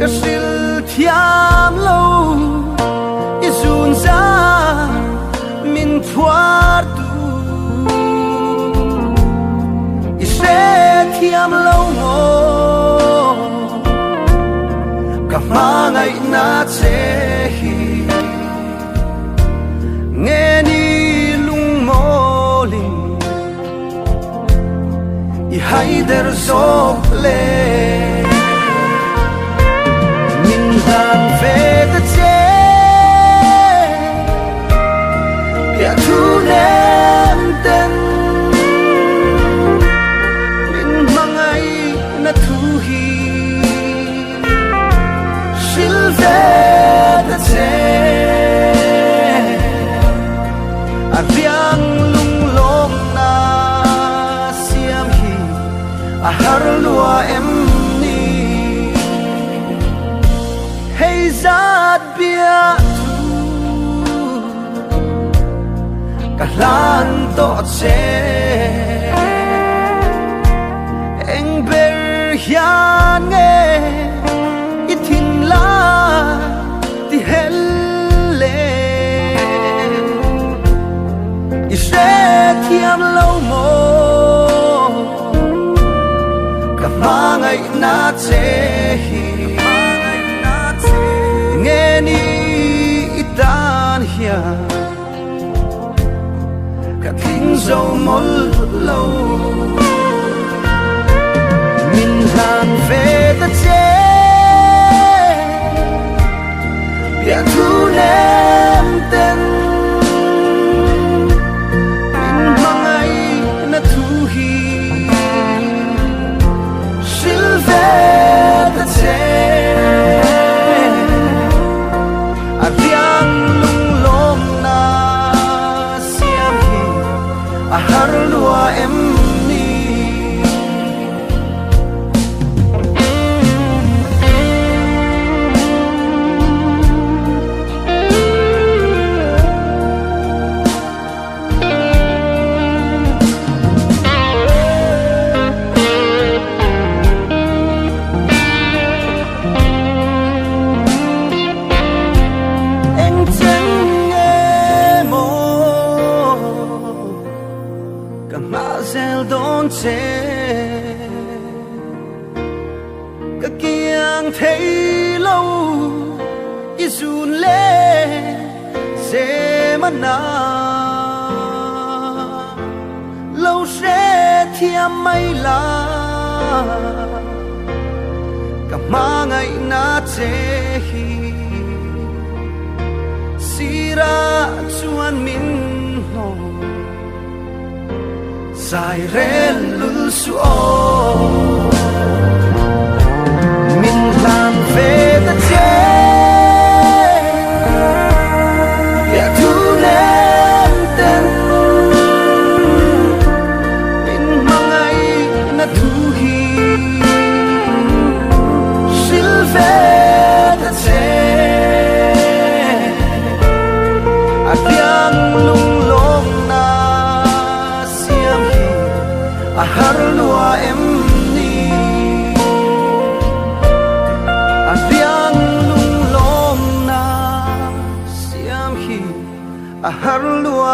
cái sil thiam lâu izun za min thoa tu ise thiam lâu mo cả ma ngày na che hi nghe ni lung mo ling i haider zo le dan về ta che bia thu nem ten min mangai na thu hi sil về ta che a biang lung lom na siam hi a har lua em zat bia tu kalan to che eng ber hian nge ithin la ti helle ise thiam lo mo ka mangai na che hi nghe ni itan hia cả thính dầu mol lâu min han về ta che bia thu nem ten min mangai na thu hi sil về ta che har lua em ni cái kiang thấy lâu izun le se mana lâu sẽ thiam mai la cả ma ngày na che hi sira chuan min ho sai re lul su min lan về ta che bia thu nem ten min mangai na thu hi sil về ta che a biang lung lom na siam hi a har lua em a har lua